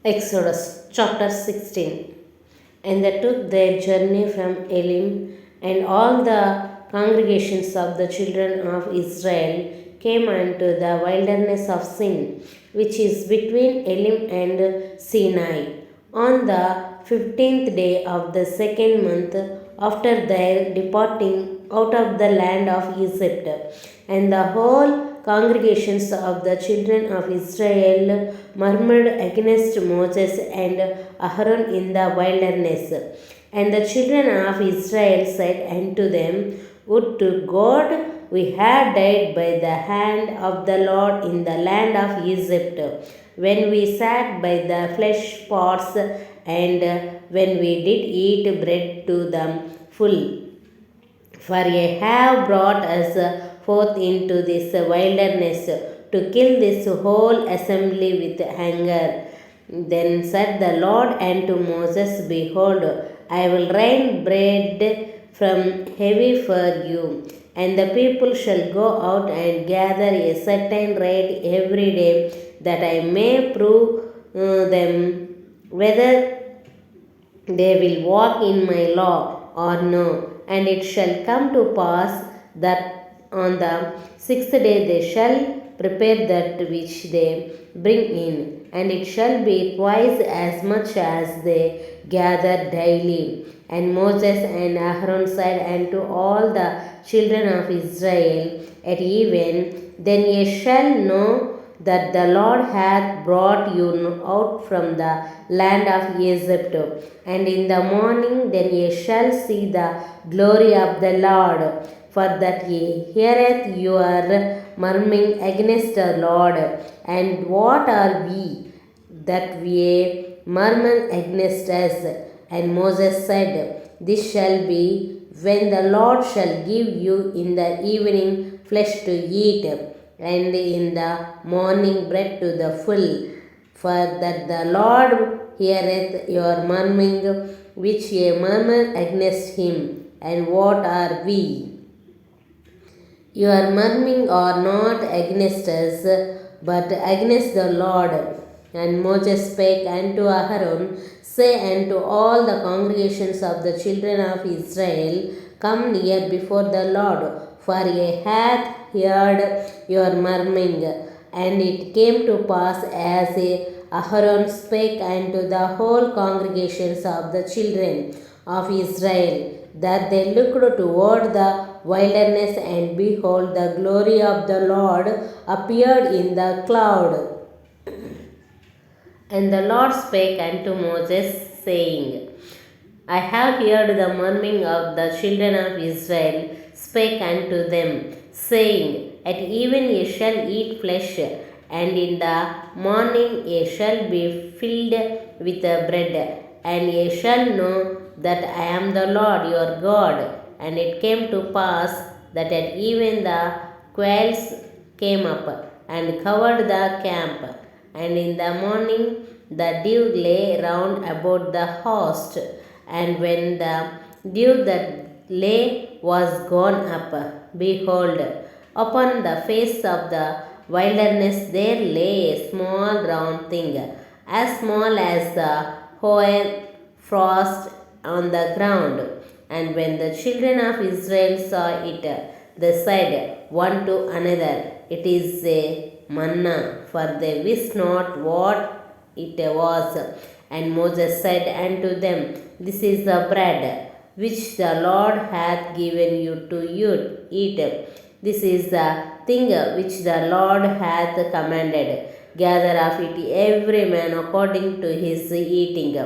Exodus chapter 16. And they took their journey from Elim, and all the congregations of the children of Israel came unto the wilderness of Sin, which is between Elim and Sinai, on the 15th day of the second month after their departing out of the land of Egypt. And the whole congregations of the children of Israel murmured against Moses and Aaron in the wilderness. And the children of Israel said unto them, Would to God we had died by the hand of the Lord in the land of Egypt, when we sat by the flesh pots, and when we did eat bread to the full. For ye have brought us forth into this wilderness to kill this whole assembly with hunger. Then said the Lord unto Moses, Behold, I will rain bread from heaven for you, and the people shall go out and gather a certain rate every day, that I may prove them whether they will walk in my law or no. And it shall come to pass that on the sixth day they shall prepare that which they bring in, and it shall be twice as much as they gather daily. And Moses and Aaron said unto all the children of Israel at even, Then ye shall know that the Lord hath brought you out from the land of Egypt. And in the morning then ye shall see the glory of the Lord, for that ye heareth your murmuring against the Lord. And what are we that we murmur against us? And Moses said, This shall be when the Lord shall give you in the evening flesh to eat, and in the morning bread to the full. For that the Lord heareth your murmuring which ye murmur against him. And what are we? Your murmuring are not against us, but against the Lord. And Moses spake unto Aaron, Say unto all the congregations of the children of Israel, Come near before the Lord, for he hath heard your murmuring. And it came to pass as Aaron spake unto the whole congregations of the children of Israel, that they looked toward the wilderness, and behold, the glory of the Lord appeared in the cloud. And the Lord spake unto Moses, saying, I have heard the murmuring of the children of Israel. Spake unto them, saying, At even ye shall eat flesh, and in the morning ye shall be filled with bread, and ye shall know that I am the Lord your God. And it came to pass that at even the quails came up and covered the camp, and in the morning the dew lay round about the host. And when the dew that lay was gone up, behold, upon the face of the wilderness there lay a small round thing, as small as the hoar frost on the ground. And when the children of Israel saw it, they said one to another, It is a manna, for they wist not what it was. And Moses said unto them, This is the bread which the Lord hath given you to eat. This is the thing which the Lord hath commanded. Gather of it every man according to his eating,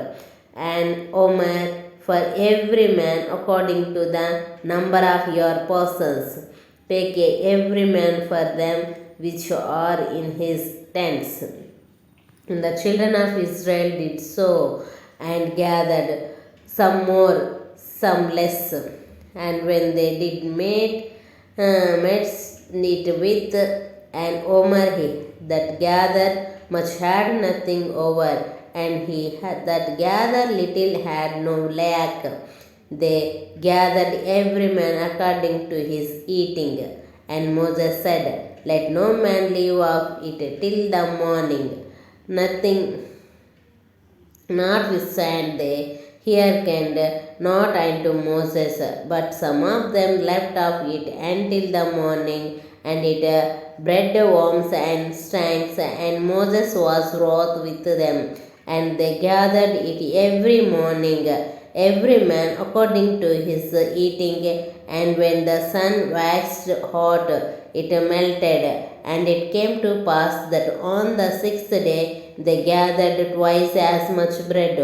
and omer for every man according to the number of your persons. Take every man for them which are in his tents. And the children of Israel did so, and gathered some more, some less. And when they did mixed it with an omer, he that gathered much had nothing over, and he that gathered little had no lack. They gathered every man according to his eating. And Moses said, Let no man leave of it till the morning. Nothing Notwithstanding, they hearkened not unto Moses, but some of them left of it until the morning, and it bred worms and stanks, and Moses was wroth with them. And they gathered it every morning, every man according to his eating, and when the sun waxed hot, it melted. And it came to pass that on the sixth day they gathered twice as much bread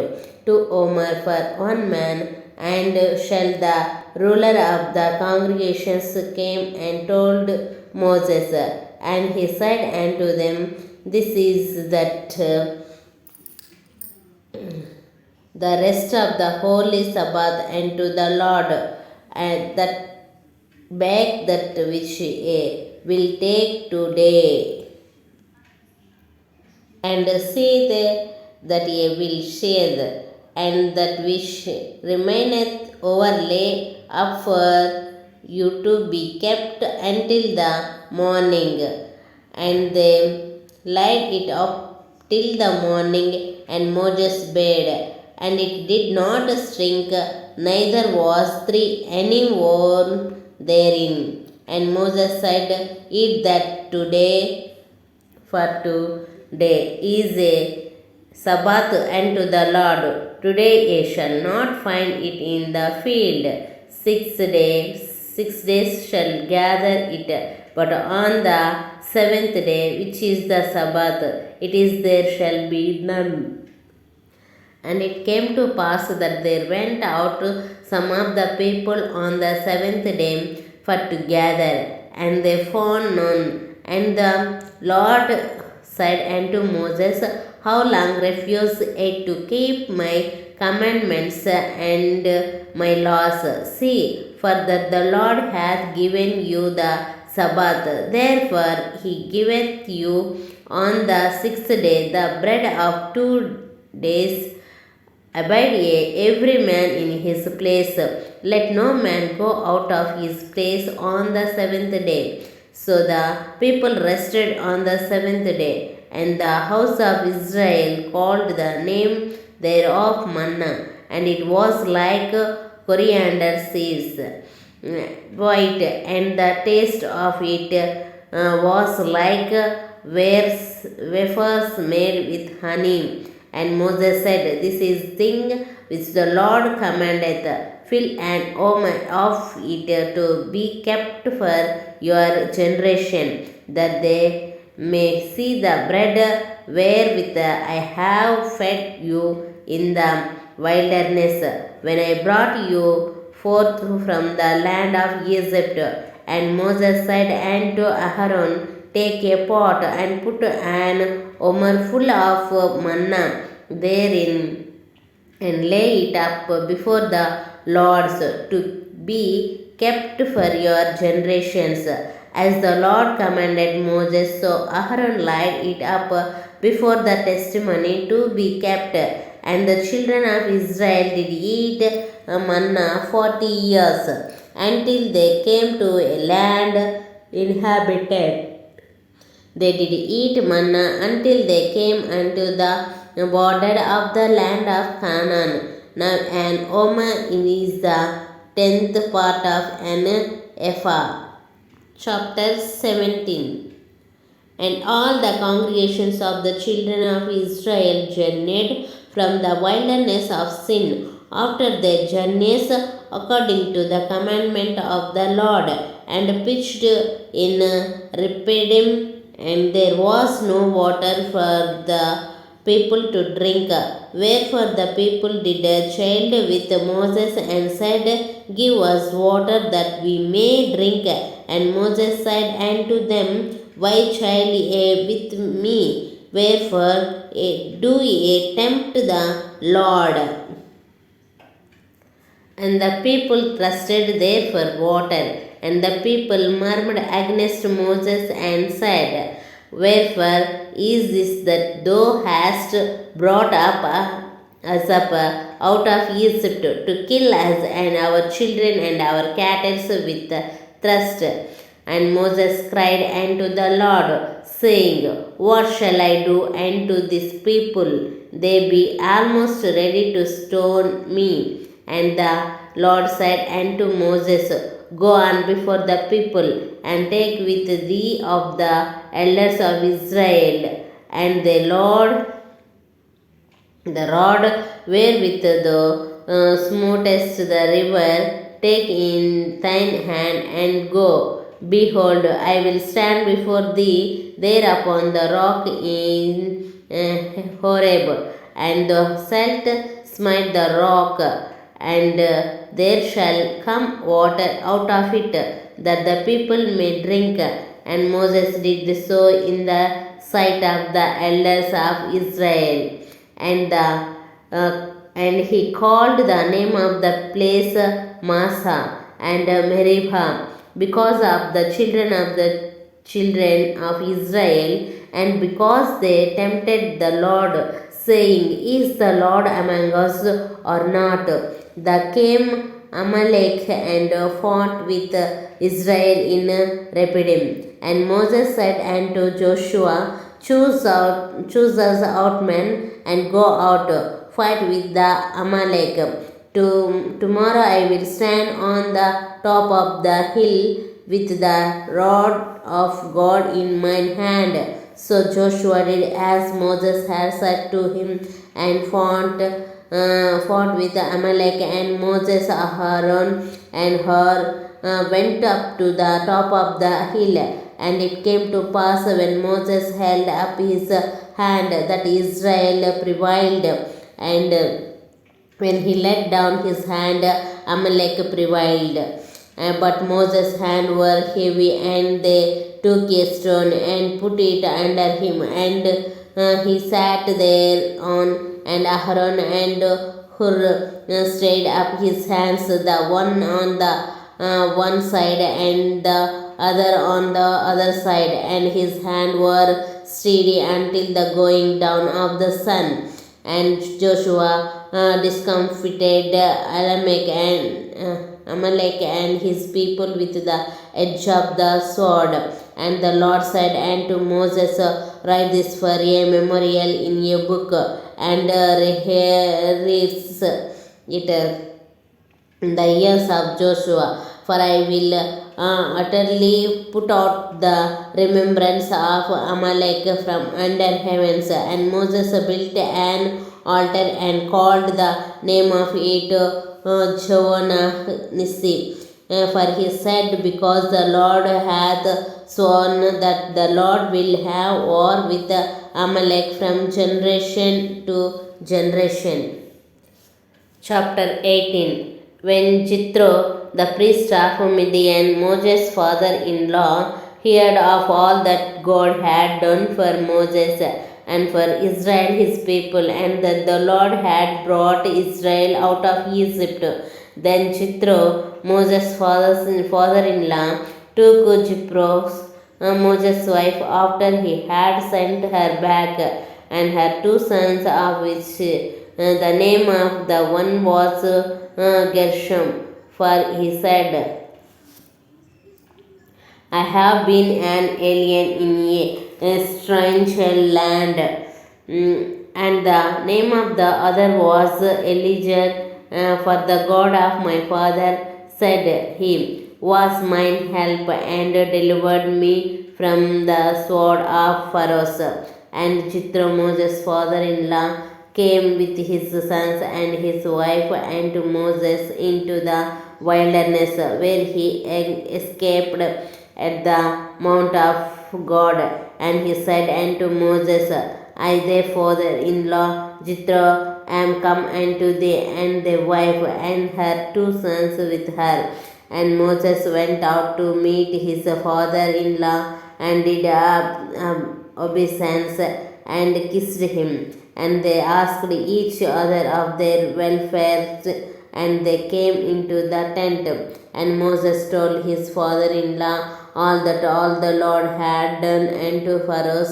to Omer for one man. And shall the ruler of the congregations came and told Moses, and he said unto them, This is that the rest of the holy Sabbath unto the Lord, and that bake that which ye will take today, and see that ye will share, and that which remaineth overlay up for you to be kept until the morning. And they laid it up till the morning, and Moses bade, and it did not shrink, neither was any worm therein. And Moses said, Eat that today, for today is a Sabbath unto the Lord. Today ye shall not find it in the field. 6 days shall gather it, but on the seventh day, which is the Sabbath, it is there shall be none. And it came to pass that there went out some of the people on the seventh day for to gather, and they found none. And the Lord said unto Moses, How long refuse ye to keep my commandments and my laws? See, for that the Lord hath given you the Sabbath. Therefore he giveth you on the sixth day the bread of 2 days. Abide ye every man in his place. Let no man go out of his place on the seventh day. So the people rested on the seventh day, and the house of Israel called the name thereof manna, and it was like coriander seeds, white, and the taste of it was like wafers made with honey. And Moses said, This is thing which the Lord commandeth, fill an omer of it to be kept for your generation, that they may see the bread wherewith I have fed you in the wilderness, when I brought you forth from the land of Egypt. And Moses said unto Aaron, Take a pot and put an omer full of manna therein, and lay it up before the Lord's to be kept for your generations. As the Lord commanded Moses, so Aaron laid it up before the testimony to be kept. And the children of Israel did eat manna 40 years, until they came to a land inhabited. They did eat manna until they came unto the border of the land of Canaan. Now an omer is the 10th part of an ephah. Chapter 17. And all the congregations of the children of Israel journeyed from the wilderness of Sin after their journeys according to the commandment of the Lord, and pitched in Rephidim, and there was no water for the people to drink. Wherefore the people did child with Moses, and said, Give us water that we may drink. And Moses said unto them, Why child ye with me? Wherefore do ye tempt the Lord? And the people trusted there for water. And the people murmured against Moses, and said, Wherefore is this that thou hast brought us up out of Egypt to kill us and our children and our cattle with thirst? And Moses cried unto the Lord, saying, What shall I do unto this people? they be almost ready to stone me. And the Lord said unto Moses, Go on before the people, and take with thee of the elders of Israel, and the rod wherewith thou smotest the river, take in thine hand, and go. Behold, I will stand before thee there upon the rock in Horeb, and thou shalt smite the rock, and there shall come water out of it, that the people may drink. And Moses did so in the sight of the elders of Israel. And he called the name of the place Massa and Meribah, because of the children of Israel, and because they tempted the Lord, saying, Is the Lord among us or not? They came Amalek and fought with Israel in Rephidim. And Moses said unto Joshua, choose us out men, and go out, fight with the Amalek. Tomorrow I will stand on the top of the hill with the rod of God in mine hand. So Joshua did as Moses had said to him, and fought with Amalek. And Moses, Aaron, and Hur went up to the top of the hill. And it came to pass, when Moses held up his hand, that Israel prevailed, and when he let down his hand, Amalek prevailed. But Moses' hands were heavy, and they took a stone and put it under him, and he sat there on. And Aaron and Hur stayed up his hands, the one on the one side, and the other on the other side, and his hands were steady until the going down of the sun. And Joshua discomfited Amalek and his people with the edge of the sword. And the Lord said unto Moses, Write this for a memorial in a book, and rehearse it in the years of Joshua. For I will utterly put out the remembrance of Amalek from under heavens. And Moses built an altar and called the name of it Jehovah Nissi. For he said, Because the Lord hath sworn that the Lord will have war with Amalek from generation to generation. Chapter 18. When Jethro, the priest of Midian, Moses' father-in-law, heard of all that God had done for Moses and for Israel his people, and that the Lord had brought Israel out of Egypt, then Jethro, Moses' father-in-law, took Zipporah, Moses' wife, after he had sent her back, and her two sons, of which the name of the one was Gershom, for he said, I have been an alien in a strange land. And the name of the other was Elijah, for the God of my father, said he, was mine help, and delivered me from the sword of Pharaoh. And Jethro, Moses' father-in-law, came with his sons and his wife and Moses into the wilderness, where he escaped at the mount of God. And he said unto Moses, I, their father-in-law Jethro, am come unto thee, and thy wife and her two sons with her. And Moses went out to meet his father-in-law, and did obeisance, and kissed him. And they asked each other of their welfare, and they came into the tent. And Moses told his father-in-law all that all the Lord had done unto Pharaoh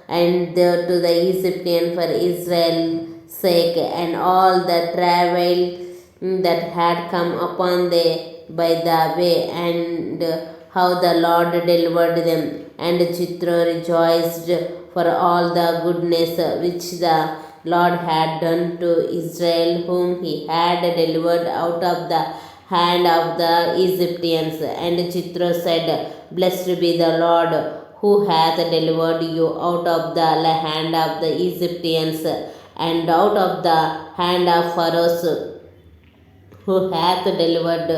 and to the Egyptian for Israel's sake, and all the travail that had come upon them by the way, and how the Lord delivered them. And Jethro rejoiced for all the goodness which the Lord had done to Israel, whom he had delivered out of the hand of the Egyptians. And Jethro said, Blessed be the Lord, who hath delivered you out of the hand of the Egyptians, and out of the hand of Pharaoh, who hath delivered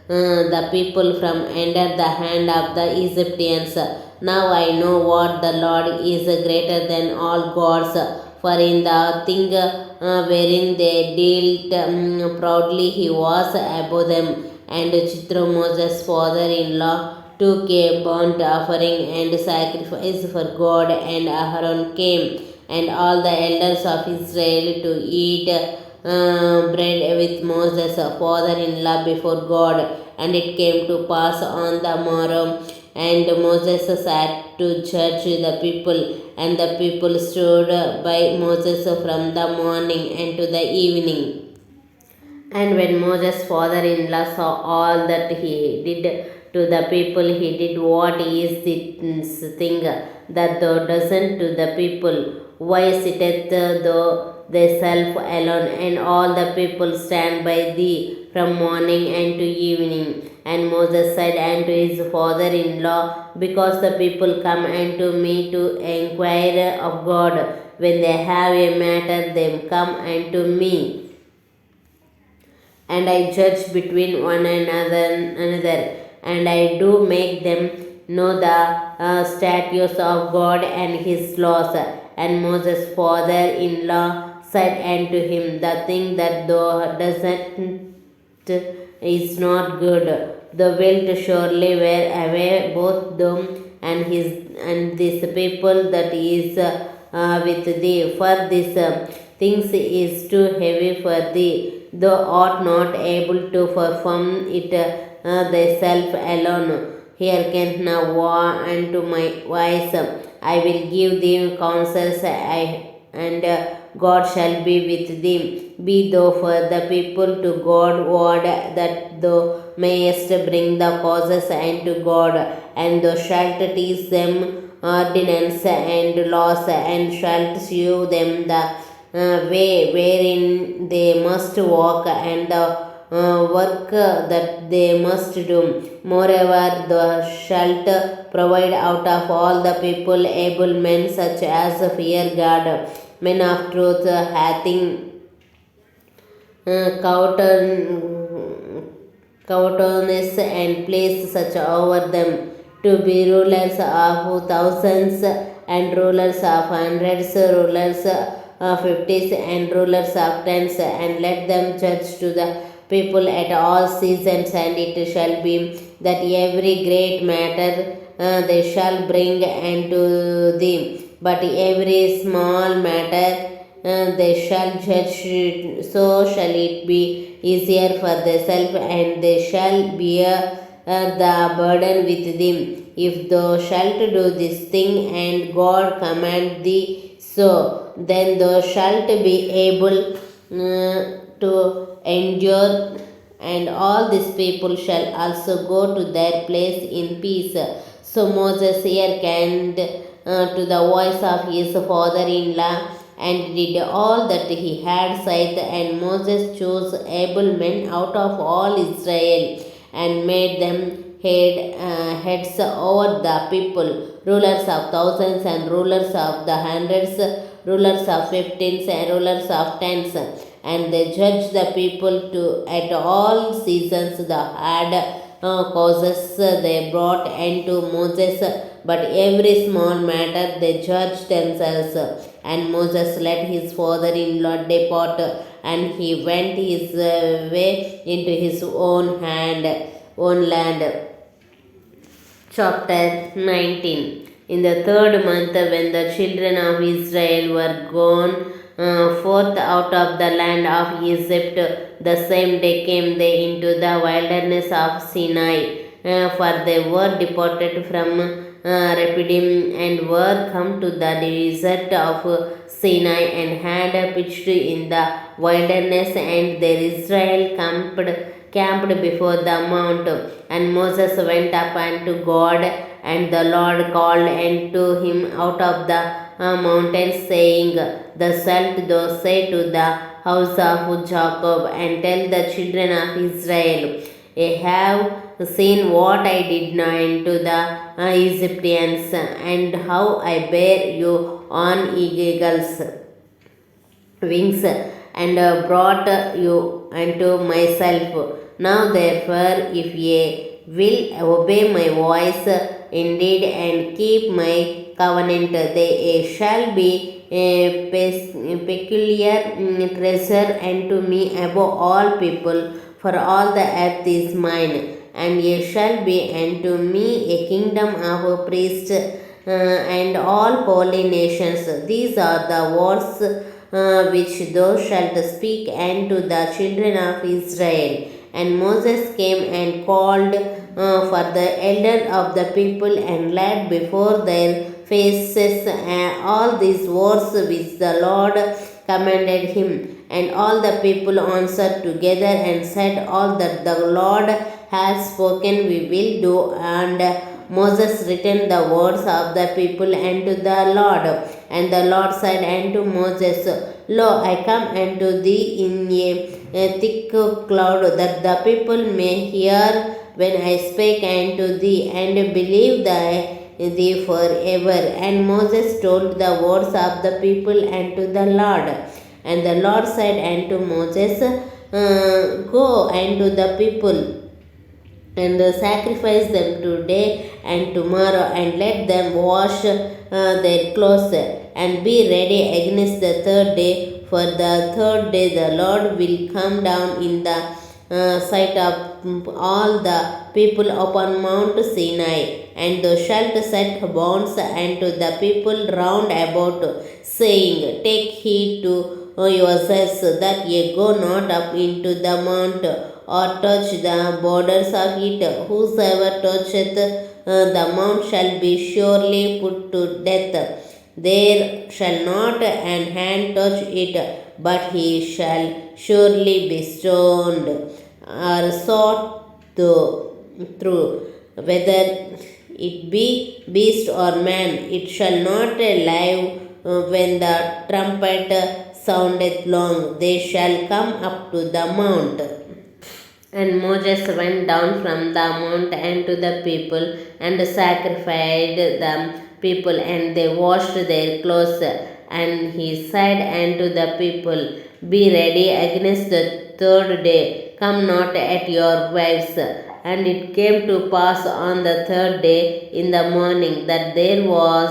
the people from under the hand of the Egyptians. Now I know what the Lord is greater than all gods, for in the thing wherein they dealt proudly he was above them. And Jethro, Moses' father-in-law, took a burnt offering and sacrifice for God, and Aaron came, and all the elders of Israel to eat bread with Moses' father-in-law before God. And it came to pass on the morrow, and Moses sat to judge the people, and the people stood by Moses from the morning and to the evening. And when Moses' father in law saw all that he did to the people, he did what is this thing that thou doesn't to the people? Why sitteth thou thyself alone, and all the people stand by thee from morning and to evening? And Moses said unto his father in law, Because the people come unto me to inquire of God. When they have a matter, they come unto me, and I judge between one another, and I do make them know the statutes of God and his laws. And Moses' father-in-law said unto him, The thing that thou doesn't is not good. Thou wilt surely wear away both them and this people that is with thee. For this things is too heavy for thee. Thou art not able to perform it thyself alone. Hearken now unto my voice. I will give thee counsels, and God shall be with thee. Be thou for the people to God ward, that thou mayest bring the causes unto God, and thou shalt teach them ordinance and laws, and shalt shew them the way wherein they must walk, and the work that they must do. Moreover, thou shalt provide out of all the people able men, such as fear God, men of truth, hating cowardice, and place such over them to be rulers of thousands, and rulers of hundreds, rulers of fifties, and rulers of tens, and let them judge to the people at all seasons. And it shall be that every great matter they shall bring unto thee, but every small matter they shall judge. So shall it be easier for thyself, and they shall bear the burden with thee. If thou shalt do this thing, and God command thee so, then thou shalt be able to endure, and all these people shall also go to their place in peace. So Moses hearkened to the voice of his father-in-law, and did all that he had said. And Moses chose able men out of all Israel, and made them heads over the people, rulers of thousands, and rulers of the hundreds, rulers of fifteens, and rulers of tens. And they judged the people to at all seasons the hard causes they brought unto Moses, but every small matter they judged themselves. And Moses let his father-in-law depart, and he went his way into his own land. Chapter 19. In the third month, when the children of Israel were gone forth out of the land of Egypt, the same day came they into the wilderness of Sinai, for they were departed from Rephidim, and were come to the desert of Sinai, and had pitched in the wilderness, and there Israel camped before the mount. And Moses went up unto God, and the Lord called unto him out of the mountain, saying, Thus shalt thou say to the house of Jacob, and tell the children of Israel, I have seen what I did now unto the Egyptians, and how I bear you on eagles' wings, and brought you unto myself. Now therefore, if ye will obey my voice indeed and keep my covenant, they shall be a peculiar treasure unto me above all people, for all the earth is mine, and ye shall be unto me a kingdom of priests and all holy nations. These are the words which thou shalt speak unto the children of Israel. And Moses came and called for the elder of the people and laid before their faces all these words which the Lord commanded him. And all the people answered together and said, All that the Lord has spoken we will do. And Moses written the words of the people unto the Lord. And the Lord said unto Moses, Lo, I come unto thee in a thick cloud, that the people may hear when I spake unto thee, and believe thee forever. And Moses told the words of the people unto the Lord. And the Lord said unto Moses, Go unto the people and sacrifice them today and tomorrow, and let them wash their clothes, and be ready against the third day. For the third day the Lord will come down in the sight of all the people upon Mount Sinai, and thou shalt set bonds unto the people round about, saying, Take heed to yourselves that ye go not up into the mount, or touch the borders of it. Whosoever toucheth the mount shall be surely put to death. There shall not an hand touch it, but he shall surely be stoned or sought through. Whether it be beast or man, it shall not live when the trumpet soundeth long. They shall come up to the mount. And Moses went down from the mount unto the people, and sacrificed the people, and they washed their clothes. And he said unto the people, Be ready against the third day, come not at your wives. And it came to pass on the third day in the morning that there was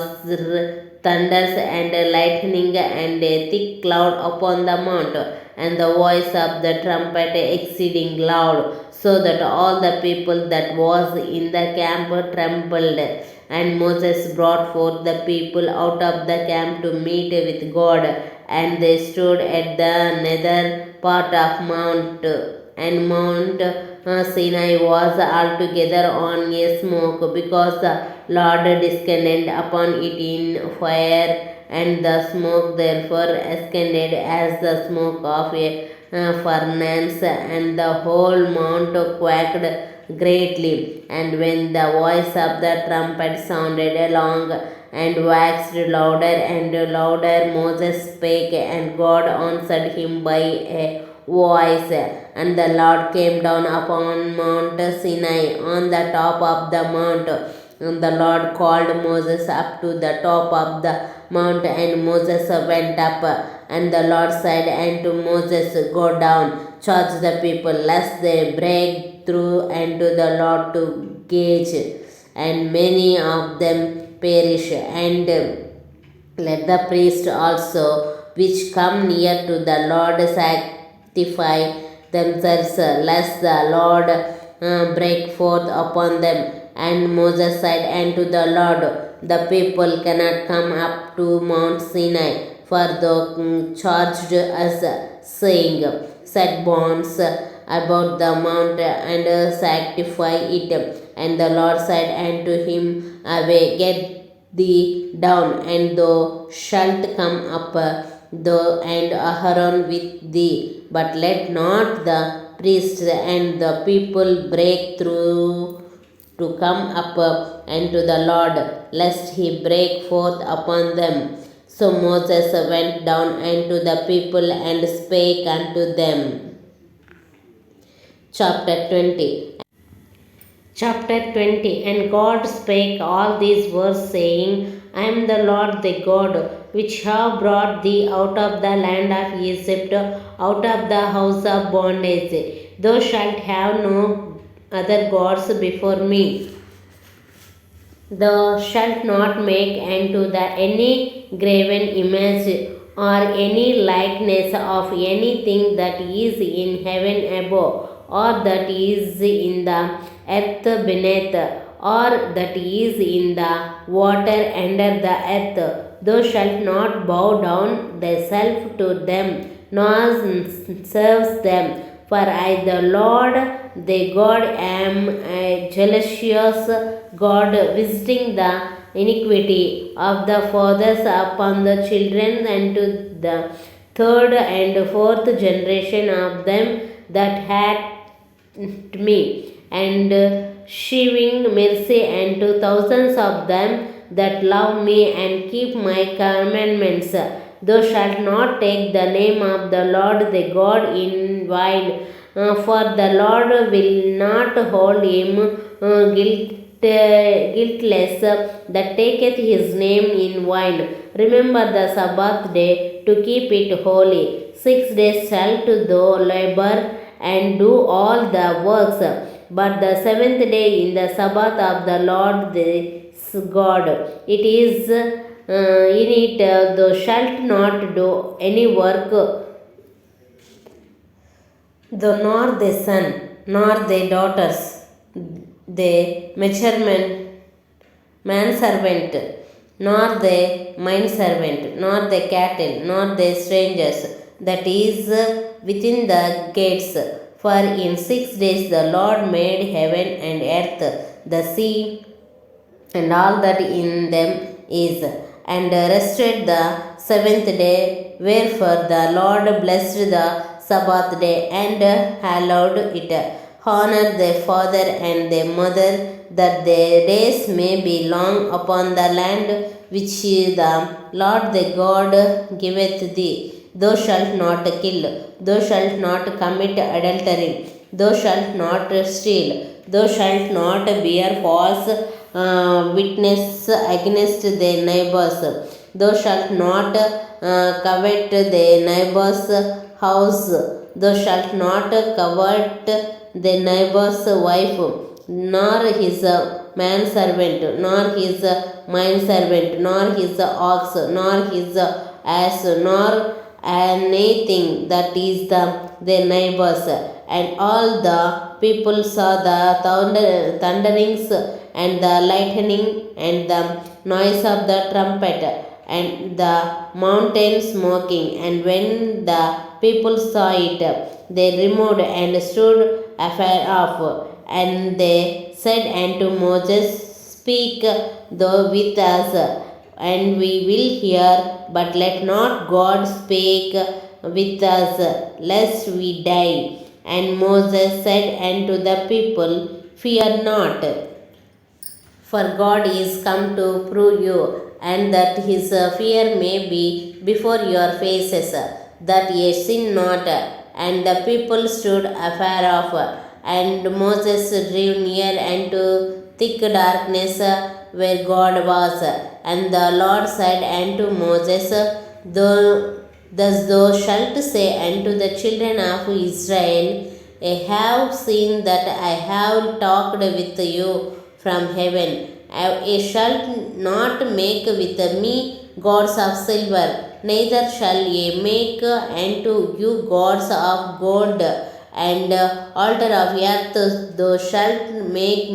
thunders and lightning and a thick cloud upon the mount, and the voice of the trumpet exceeding loud, so that all the people that was in the camp trembled. And Moses brought forth the people out of the camp to meet with God, and they stood at the nether part of Mount, and Mount Sinai was altogether on a smoke, because the Lord descended upon it in fire, and the smoke therefore ascended as the smoke of a furnace, and the whole mount quaked greatly. And when the voice of the trumpet sounded long and waxed louder and louder, Moses spake, and God answered him by a voice. And the Lord came down upon Mount Sinai on the top of the mount. And the Lord called Moses up to the top of the mount, and Moses went up. And the Lord said unto Moses, Go down, charge the people, lest they break through unto the Lord to gauge, and many of them perish. And let the priest also, which come near to the Lord, sanctify themselves, lest the Lord break forth upon them. And Moses said unto the Lord, The people cannot come up to Mount Sinai, for thou charged us, saying, Set bonds about the mount, and sanctify it. And the Lord said unto him, Away, get thee down, and thou shalt come up, thou and Aaron with thee. But let not the priests and the people break through to come up unto the Lord, lest he break forth upon them. So Moses went down unto the people and spake unto them. Chapter 20. Chapter 20. And God spake all these words, saying, I am the Lord thy God, which have brought thee out of the land of Egypt, out of the house of bondage. Thou shalt have no other gods before me. Thou shalt not make unto the any graven image or any likeness of anything that is in heaven above, or that is in the earth beneath, or that is in the water under the earth. Thou shalt not bow down thyself to them, nor serve them. For I, the Lord thy God, am a jealous God, visiting the iniquity of the fathers upon the children unto the third and fourth generation of them that hate me, and shewing mercy unto thousands of them that love me and keep my commandments. Thou shalt not take the name of the Lord thy God in vain, for the Lord will not hold him guiltless that taketh his name in vain. Remember the Sabbath day to keep it holy. 6 days shalt thou labor and do all the works, but the seventh day in the Sabbath of the Lord thy God. It is in it thou shalt not do any work, though nor thy son, nor thy daughters, thy measurement manservant, nor thy servant, nor thy cattle, nor thy strangers that is within the gates. For in 6 days the Lord made heaven and earth, the sea, and all that in them is, and rested the seventh day. Wherefore the Lord blessed the Sabbath day and hallowed it. Honor thy father and thy mother, that their days may be long upon the land which the Lord thy God giveth thee. Thou shalt not kill, thou shalt not commit adultery, thou shalt not steal, thou shalt not bear false witness against thy neighbors, thou shalt not covet thy neighbor's house, thou shalt not covet thy neighbor's wife, nor his manservant, nor his servant, nor his ox, nor his ass, nor anything that is their neighbors. And all the people saw the thunderings and the lightning and the noise of the trumpet and the mountain smoking. And when the people saw it, they removed and stood afar off. And they said unto Moses, Speak thou with us, and we will hear, but let not God speak with us, lest we die. And Moses said unto the people, Fear not, for God is come to prove you, and that his fear may be before your faces, that ye sin not. And the people stood afar off, and Moses drew near unto thick darkness where God was. And the Lord said unto Moses, Thus thou shalt say unto the children of Israel, I have seen that I have talked with you from heaven. Ye shall not make with me gods of silver, neither shall ye make unto you gods of gold, and altar of earth thou shalt make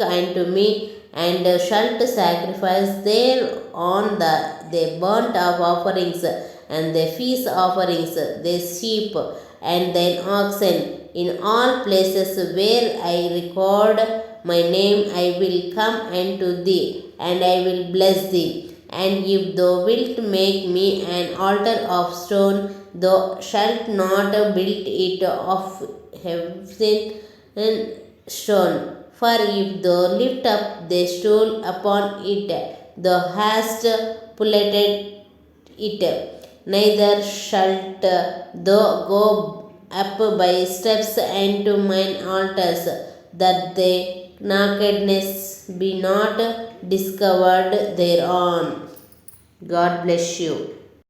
unto me, and shalt sacrifice thereon the burnt of offerings and the feast offerings, the sheep and thine oxen. In all places where I record my name, I will come unto thee, and I will bless thee. And if thou wilt make me an altar of stone, thou shalt not build it of hewn stone. For if thou lift up the stool upon it, thou hast polluted it, neither shalt thou go up by steps into mine altars, that their nakedness be not discovered thereon. God bless you.